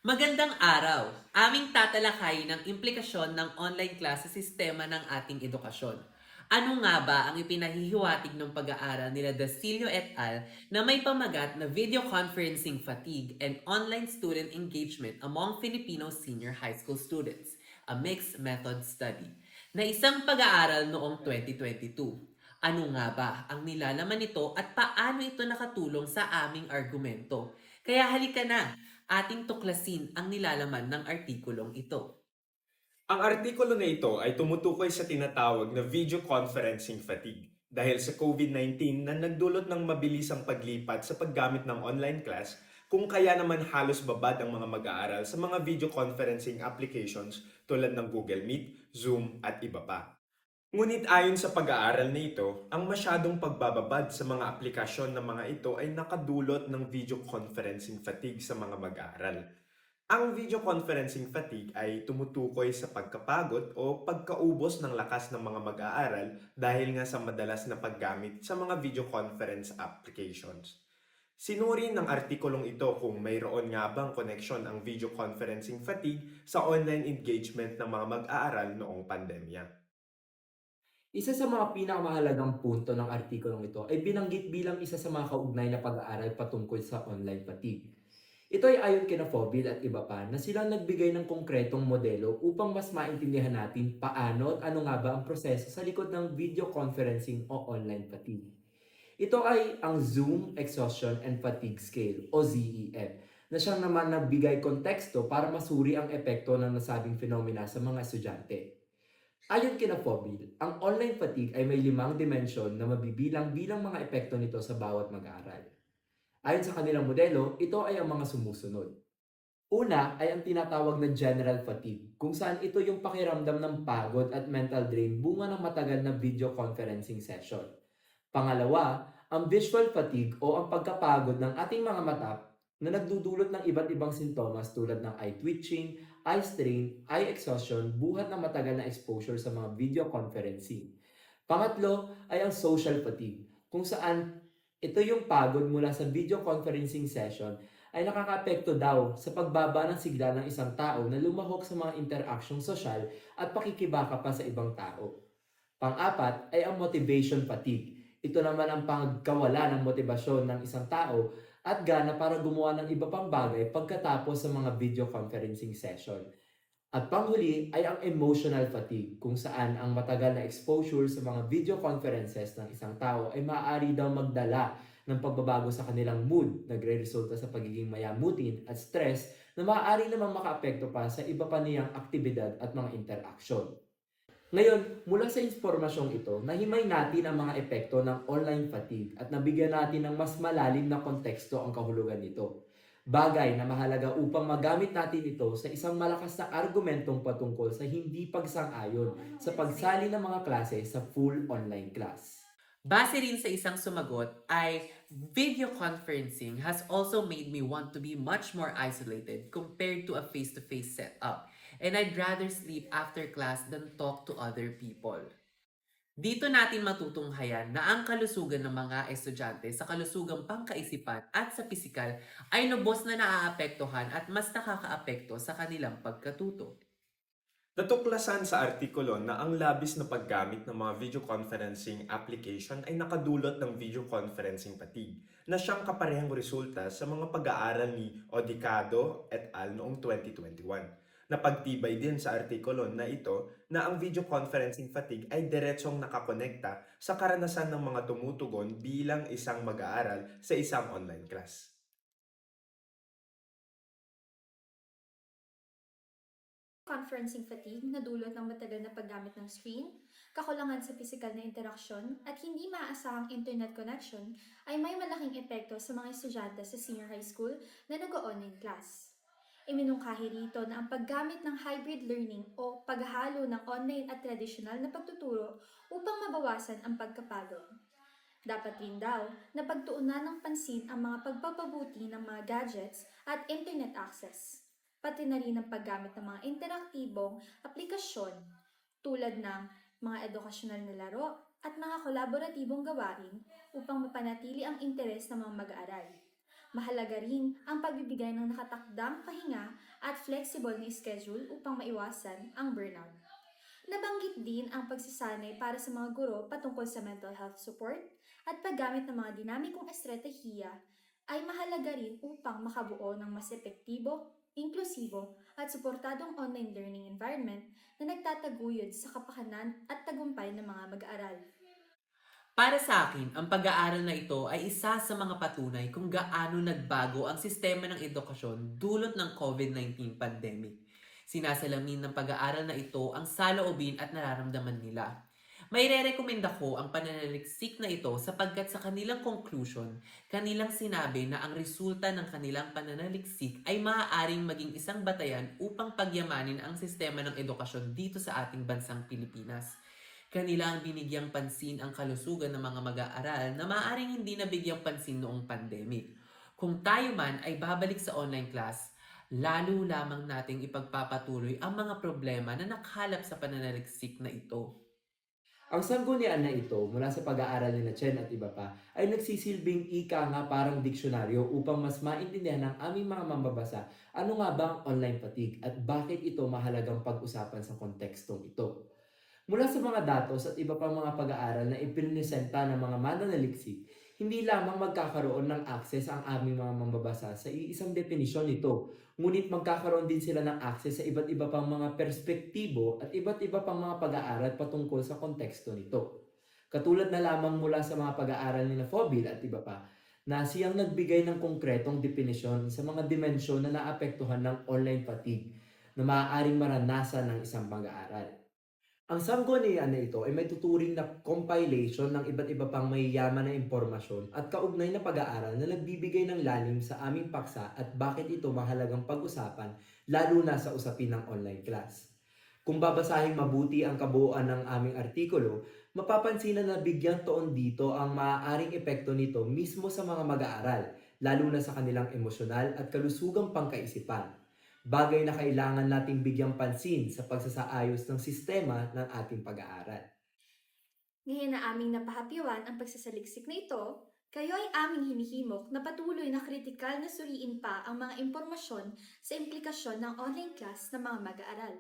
Magandang araw! Aming tatalakayin ang implikasyon ng online class sa sistema ng ating edukasyon. Ano nga ba ang ipinahihiwatig ng pag-aaral nila Dasilio et al. Na may pamagat na video conferencing fatigue and online student engagement among Filipino senior high school students, a mixed method study, na isang pag-aaral noong 2022. Ano nga ba ang nilalaman nito at paano ito nakatulong sa aming argumento? Kaya halika na, ating tuklasin ang nilalaman ng artikulong ito. Ang artikulo na ito ay tumutukoy sa tinatawag na video conferencing fatigue dahil sa COVID-19 na nagdulot ng mabilisang paglipat sa paggamit ng online class kung kaya naman halos babad ang mga mag-aaral sa mga video conferencing applications tulad ng Google Meet, Zoom at iba pa. Ngunit ayon sa pag-aaral na ito, ang masyadong pagbababad sa mga aplikasyon ng mga ito ay nakadulot ng video conferencing fatigue sa mga mag-aaral. Ang video conferencing fatigue ay tumutukoy sa pagkapagod o pagkaubos ng lakas ng mga mag-aaral dahil nga sa madalas na paggamit sa mga video conference applications. Sinuri ng artikulong ito kung mayroon nga bang koneksyon ang video conferencing fatigue sa online engagement ng mga mag-aaral noong pandemya. Isa sa mga pinakamahalagang punto ng artikulong ito ay binanggit bilang isa sa mga kaugnay na pag-aaral patungkol sa online fatigue. Ito ay ayon kina Faubil at iba pa na silang nagbigay ng konkretong modelo upang mas maintindihan natin paano at ano nga ba ang proseso sa likod ng video conferencing o online fatigue. Ito ay ang Zoom Exhaustion and Fatigue Scale o ZEF na siyang naman nagbigay konteksto para masuri ang epekto ng nasabing fenomena sa mga estudyante. Ayon kina Faubil, ang online fatigue ay may 5 dimensyon na mabibilang bilang mga epekto nito sa bawat mag-aaral. Ayon sa kanilang modelo, ito ay ang mga sumusunod. Una ay ang tinatawag na general fatigue, kung saan ito yung pakiramdam ng pagod at mental drain bunga ng matagal na video conferencing session. Pangalawa, ang visual fatigue o ang pagkapagod ng ating mga mata na nagdudulot ng iba't ibang sintomas tulad ng eye twitching, eye strain, eye exhaustion, buhat ng matagal na exposure sa mga video conferencing. Pangatlo ay ang social fatigue, kung saan ito yung pagod mula sa video conferencing session ay nakakaapekto daw sa pagbaba ng sigla ng isang tao na lumahok sa mga interaksyong sosyal at pakikibaka pa sa ibang tao. Pang-apat ay ang motivation fatigue. Ito naman ang pagkawala ng motibasyon ng isang tao at gana para gumawa ng iba pang bagay pagkatapos sa mga video conferencing session. At panghuli ay ang emotional fatigue, kung saan ang matagal na exposure sa mga video conferences ng isang tao ay maaari daw magdala ng pagbabago sa kanilang mood, nagre-resulta sa pagiging mayamutin at stress na maaari namang makaapekto pa sa iba pa niyang aktibidad at mga interaksyon. Ngayon, mula sa impormasyong ito, nahimay natin ang mga epekto ng online fatigue at nabigyan natin ng mas malalim na konteksto ang kahulugan nito. Bagay na mahalaga upang magamit natin ito sa isang malakas na argumentong patungkol sa hindi pagsang-ayon sa pagsali ng mga klase sa full online class. Base rin sa isang sumagot ay video conferencing has also made me want to be much more isolated compared to a face-to-face setup. And I'd rather sleep after class than talk to other people. Dito natin matutunghayan na ang kalusugan ng mga estudyante sa kalusugang pangkaisipan at sa pisikal ay lubos na naaapektuhan at mas nakakaapekto sa kanilang pagkatuto. Natuklasan sa artikulo na ang labis na paggamit ng mga video conferencing application ay nakadulot ng video conferencing fatigue na siyang kaparehang resulta sa mga pag-aaral ni Odicado et al. Noong 2021. Napagtibay din sa artikulo na ito na ang video conferencing fatigue ay diretsong nakakonekta sa karanasan ng mga tumutugon bilang isang mag-aaral sa isang online class. Conferencing fatigue na dulot ng matagal na paggamit ng screen, kakulangan sa pisikal na interaksyon, at hindi maaasahang internet connection ay may malaking epekto sa mga estudyante sa senior high school na nag-online class. Iminungkahi rito na ang paggamit ng hybrid learning o paghahalo ng online at tradisyonal na pagtuturo upang mabawasan ang pagkapagod. Dapat rin daw na pagtuunan ng pansin ang mga pagpapabuti ng mga gadgets at internet access, pati na rin ang paggamit ng mga interaktibong aplikasyon tulad ng mga edukasyonal na laro at mga kolaboratibong gawain upang mapanatili ang interes ng mga mag-aaral. Mahalaga rin ang pagbibigay ng nakatakdang pahinga at flexible na schedule upang maiwasan ang burnout. Nabanggit din ang pagsasanay para sa mga guro patungkol sa mental health support at paggamit ng mga dinamikong estratehiya ay mahalaga rin upang makabuo ng mas epektibo, inklusibo at suportadong online learning environment na nagtataguyod sa kapakanan at tagumpay ng mga mag-aaral. Para sa akin, ang pag-aaral na ito ay isa sa mga patunay kung gaano nagbago ang sistema ng edukasyon dulot ng COVID-19 pandemic. Sinasalamin ng pag-aaral na ito ang saloobin at nararamdaman nila. May rerekomenda ko ang pananaliksik na ito sapagkat sa kanilang conclusion, kanilang sinabi na ang resulta ng kanilang pananaliksik ay maaaring maging isang batayan upang pagyamanin ang sistema ng edukasyon dito sa ating bansang Pilipinas. Kanila ang binigyang pansin ang kalusugan ng mga mag-aaral na maaaring hindi nabigyang pansin noong pandemic. Kung tayo man ay babalik sa online class, lalo lamang nating ipagpapatuloy ang mga problema na nakahalap sa pananaliksik na ito. Ang sanggunian na ito mula sa pag-aaral ni Chen at iba pa ay nagsisilbing ika nga parang diksyonaryo upang mas maintindihan ng aming mga mambabasa ano nga ba ang online fatigue at bakit ito mahalagang pag-usapan sa kontekstong ito. Mula sa mga datos at iba pang mga pag-aaral na ipinipresenta ng mga mananaliksik, hindi lamang magkakaroon ng access ang aming mga mambabasa sa iisang definisyon nito, ngunit magkakaroon din sila ng access sa iba't iba pang mga perspektibo at iba't iba pang mga pag-aaral patungkol sa konteksto nito. Katulad na lamang mula sa mga pag-aaral ni Faubil at iba pa, na siyang nagbigay ng konkretong definisyon sa mga dimensyon na naapektuhan ng online fatigue na maaaring maranasan ng isang mag-aaral. Ang sanggunian na ito ay may tuturing na compilation ng iba't iba pang mayayaman na impormasyon at kaugnay na pag-aaral na nagbibigay ng lalim sa aming paksa at bakit ito mahalagang pag-usapan lalo na sa usapin ng online class. Kung babasahin mabuti ang kabuuan ng aming artikulo, mapapansin na bigyang toon dito ang maaaring epekto nito mismo sa mga mag-aaral, lalo na sa kanilang emosyonal at kalusugang pangkaisipan. Bagay na kailangan nating bigyang pansin sa pagsasaayos ng sistema ng ating pag-aaral. Ngayon na aming napahapyawan ang pagsasaliksik na ito, kayo ay aming hinihimok na patuloy na kritikal na suriin pa ang mga impormasyon sa implikasyon ng online class ng mga mag-aaral.